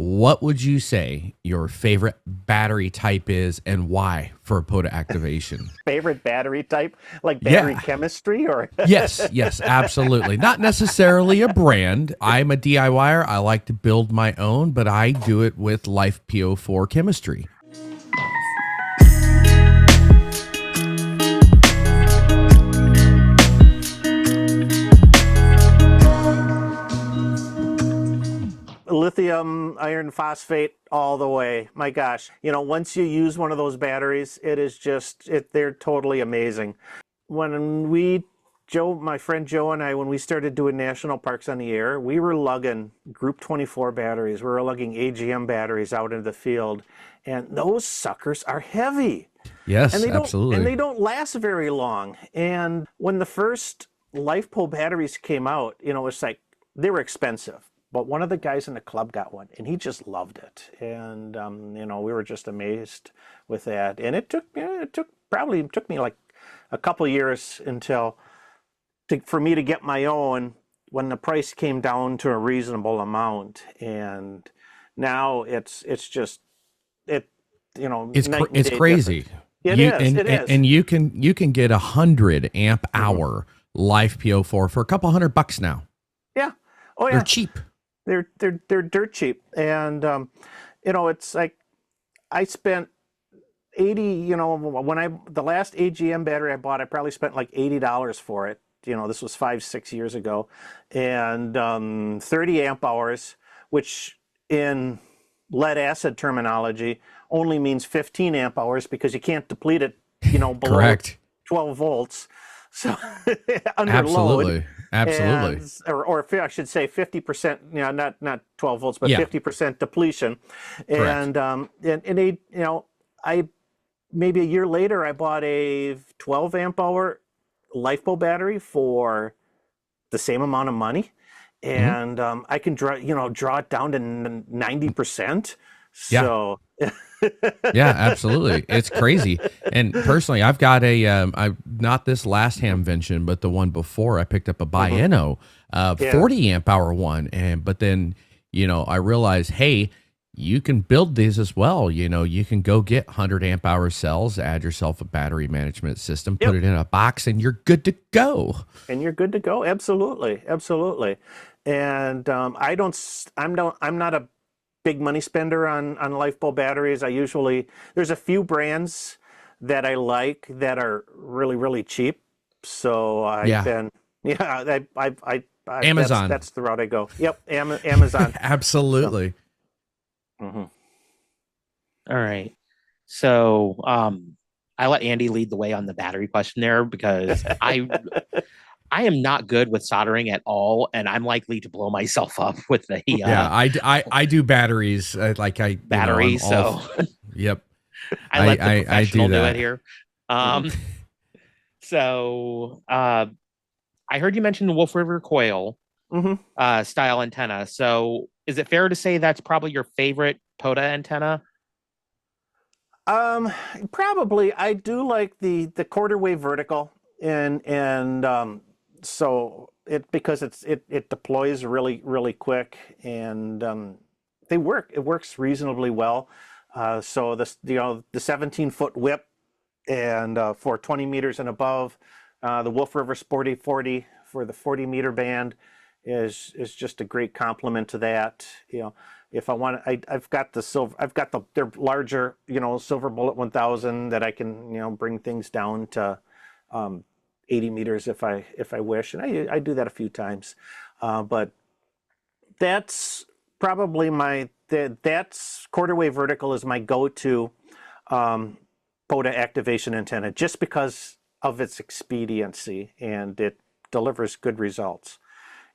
what would you say your favorite battery type is and why for a POTA activation? Favorite battery type? Like battery Yeah. chemistry or? Yes, absolutely. Not necessarily a brand. I'm a DIYer. I like to build my own, but I do it with Life PO4 chemistry. Lithium iron phosphate all the way. My gosh, once you use one of those batteries, it is just they're totally amazing. When my friend Joe and I, when we started doing national parks on the air, we were lugging Group 24 batteries. We were lugging AGM batteries out into the field, and those suckers are heavy. Yes, and absolutely. And they don't last very long. And when the first LifePo batteries came out, it's like they were expensive. But one of the guys in the club got one, and he just loved it. And we were just amazed with that. And it took me like a couple years for me to get my own when the price came down to a reasonable amount. And now it's crazy. It is. And you can get 100 amp hour Life PO4 for a couple $100 now. Yeah. Oh yeah. They're cheap. They're dirt cheap. And it's like I spent 80, the last AGM battery I bought, I probably spent like $80 for it. This was 5-6 years ago, and 30 amp hours, which in lead acid terminology only means 15 amp hours because you can't deplete it, below Correct. 12 volts. So under Absolutely. load. Absolutely. Or I should say 50%, not 12 volts, but 50% depletion. Correct. And I maybe a year later, I bought a 12 amp hour LifePo battery for the same amount of money. And I can draw it down to 90%. So yeah, absolutely. It's crazy. And personally, I've got not this last Hamvention, but the one before I picked up a Bieno, 40 amp hour one. But then, I realized, hey, you can build these as well. You can go get 100 amp hour cells, add yourself a battery management system, put it in a box, and you're good to go. Absolutely. Absolutely. And I'm not a big money spender on LifePo batteries. There's a few brands that I like that are really, really cheap. So Amazon. That's the route I go. Yep. Amazon. Absolutely. All right. So I let Andy lead the way on the battery question there because I am not good with soldering at all, and I'm likely to blow myself up with the I do batteries batteries. Yep. I let the professional do it here. So I heard you mention the Wolf River coil style antenna. So is it fair to say that's probably your favorite POTA antenna? Probably. I do like the quarter wave vertical, and so it deploys really, really quick, and it works reasonably well. So the 17-foot whip, and for 20 meters and above, the Wolf River Sporty 40 for the 40-meter band is just a great complement to that. If I want, I've got their larger, Silver Bullet 1000 that I can, bring things down to 80 meters if I wish, and I do that a few times. But that's probably that's quarter wave vertical is my go-to POTA activation antenna, just because of its expediency, and it delivers good results.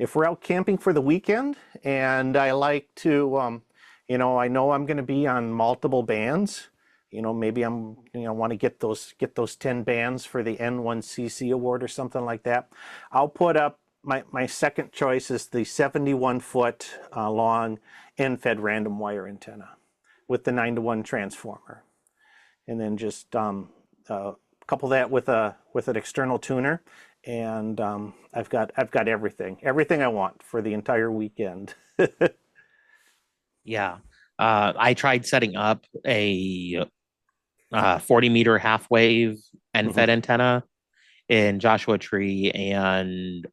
If we're out camping for the weekend and I like to, I know I'm going to be on multiple bands, maybe want to get those 10 bands for the N1CC award or something like that. I'll put up my second choice is the 71-foot long Infed random wire antenna with the 9-to-1 transformer, and then just couple that with an external tuner. And I've got everything I want for the entire weekend. Yeah. I tried setting up a 40-meter half wave Infed antenna in Joshua Tree, and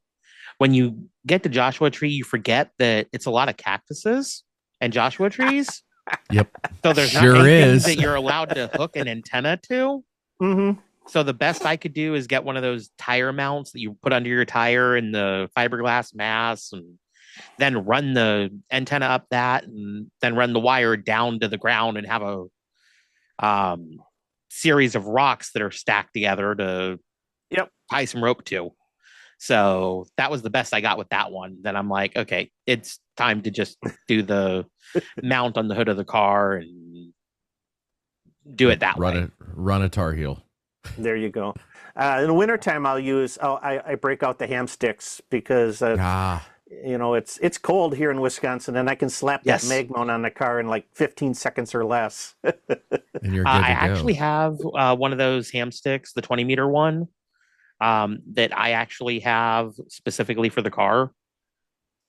when you get to Joshua Tree, you forget that it's a lot of cactuses and Joshua trees. Yep. So there's not Sure anything is. that you're allowed to hook an antenna to. So the best I could do is get one of those tire mounts that you put under your tire in the fiberglass mass, and then run the antenna up that, and then run the wire down to the ground and have a series of rocks that are stacked together to tie some rope to. So that was the best I got with that one. Then I'm like, okay, it's time to just do the mount on the hood of the car and do it that way. Run a Tar Heel. There you go. In the wintertime, I break out the ham sticks because it's cold here in Wisconsin, and I can slap that mag mount on the car in like 15 seconds or less. And you're good I actually have one of those ham sticks, the 20-meter one, that I actually have specifically for the car,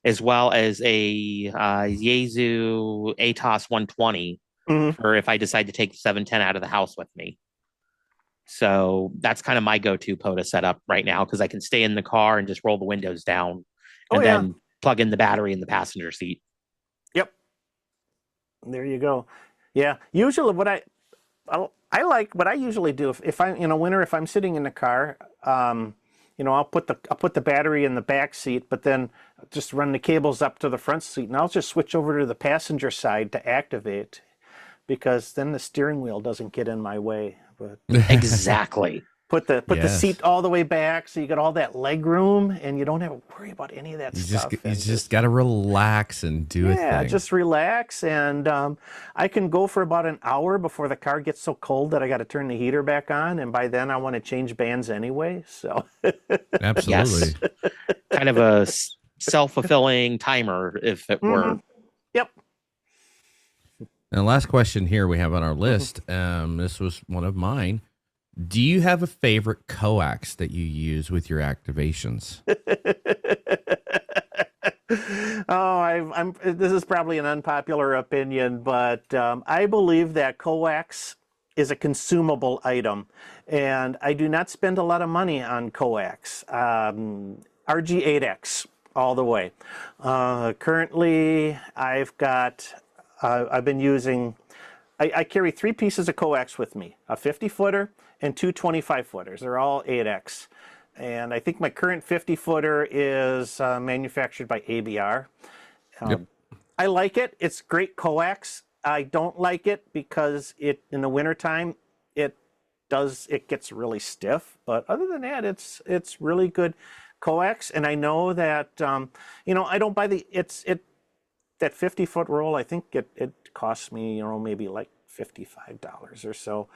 as well as a Yaesu ATOS 120 for if I decide to take the 710 out of the house with me. So that's kind of my go-to POTA setup right now, because I can stay in the car and just roll the windows down and then plug in the battery in the passenger seat. Yep. There you go. Yeah. Usually what I usually do if I'm in a winter, if I'm sitting in the car, I'll put the battery in the back seat, but then just run the cables up to the front seat, and I'll just switch over to the passenger side to activate, because then the steering wheel doesn't get in my way. But exactly. Put the seat all the way back, so you got all that leg room, and you don't have to worry about any of that stuff. You just got to relax and do a thing. Yeah, just relax, and I can go for about an hour before the car gets so cold that I got to turn the heater back on, and by then I want to change bands anyway. So absolutely, kind of a self-fulfilling timer, if it were. Yep. And the last question here we have on our list, this was one of mine. Do you have a favorite coax that you use with your activations? This is probably an unpopular opinion, but I believe that coax is a consumable item, and I do not spend a lot of money on coax. RG8X all the way. Currently, I've been using. I carry 3 pieces of coax with me: a 50-footer and 2 25-footers. They're all 8X. And I think my current 50-footer is manufactured by ABR. I like it. It's great coax. I don't like it because in the wintertime, it gets really stiff. But other than that, it's really good coax. And I know that, I don't buy that 50-foot roll. I think it costs me, maybe like $55 or so.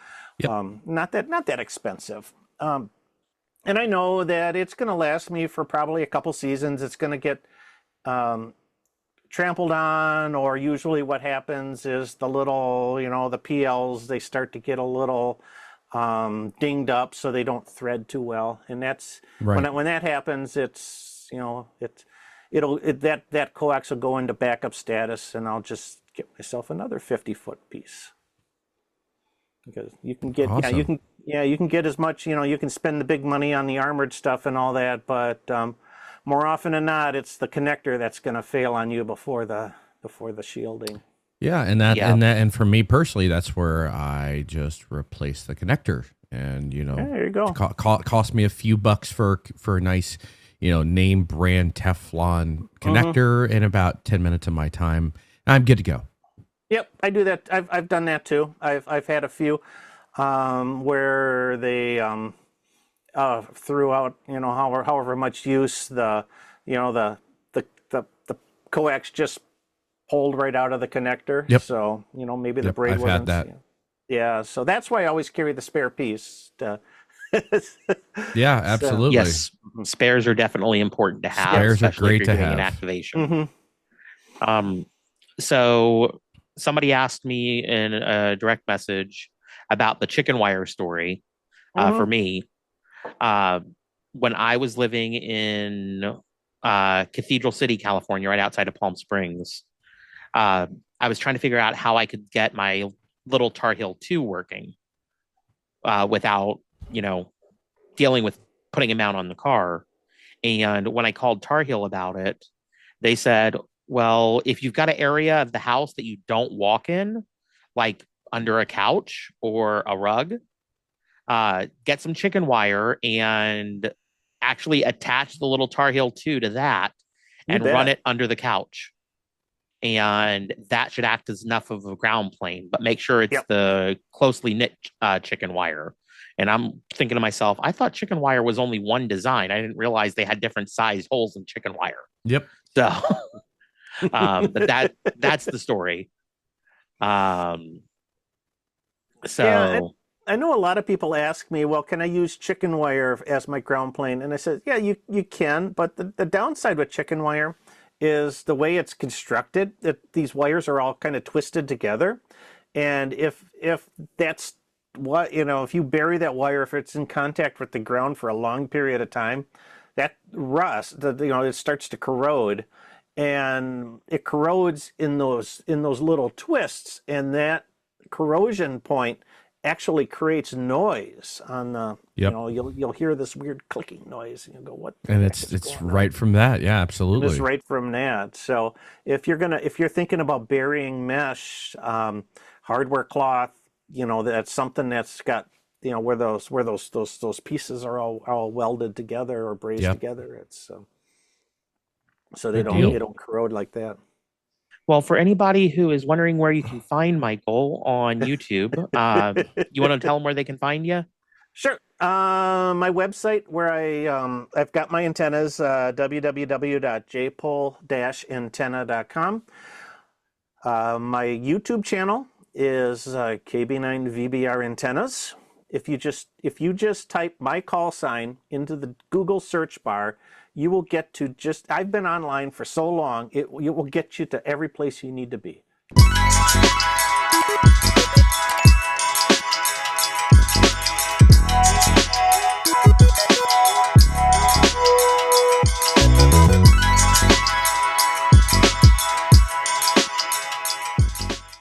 Not that expensive. And I know that it's going to last me for probably a couple seasons. It's going to get trampled on, or usually what happens is the little, the PLs, they start to get a little dinged up, so they don't thread too well. And that's when that happens, it's that coax will go into backup status, and I'll just get myself another 50-foot piece. Because you can get you can get as much, you can spend the big money on the armored stuff and all that, but more often than not, it's the connector that's going to fail on you before the shielding. Yeah, and for me personally, that's where I just replace the connector, and there you go. Cost me a few bucks for a nice name brand Teflon connector in about 10 minutes of my time. I'm good to go. Yep, I do that. I've done that too. I've had a few where they threw out however much use the coax just pulled right out of the connector. Yep. So maybe the braid I've wasn't. had that. Yeah, so that's why I always carry the spare piece. Yeah, absolutely. Yes, spares are definitely important to have. Spares are great if you're to doing have. an activation. So somebody asked me in a direct message about the chicken wire story for me. When I was living in Cathedral City, California, right outside of Palm Springs, I I was trying to figure out how I could get my little Tar Heel 2 working without, dealing with putting a mount on the car. And when I called Tar Heel about it, they said, well, if you've got an area of the house that you don't walk in, like under a couch or a rug, get some chicken wire and actually attach the little Tar Heel 2 to that and run it under the couch. And that should act as enough of a ground plane, but make sure it's the closely knit chicken wire. And I'm thinking to myself, I thought chicken wire was only one design. I didn't realize they had different size holes in chicken wire. Yep. So but that's the story. I know a lot of people ask me, well, can I use chicken wire as my ground plane? And I said, yeah, you can. But the downside with chicken wire is the way it's constructed, that these wires are all kind of twisted together. And if that's what, if you bury that wire, if it's in contact with the ground for a long period of time, that rust, it starts to corrode, and it corrodes in those little twists, and that corrosion point actually creates noise on the, you'll hear this weird clicking noise, and you go, what? And it's right from that. Yeah, absolutely. It's right from that. So if you're thinking about burying mesh, hardware cloth, that's something that's got, where those pieces are all welded together or brazed together. It's so they don't corrode like that. Well, for anybody who is wondering where you can find Michael on YouTube, you want to tell them where they can find you? Sure. My website, where I've got my antennas, www.jpol-antenna.com. My YouTube channel is KB9VBR Antennas. If you just type my call sign into the Google search bar, you will get to I've been online for so long, it will get you to every place you need to be.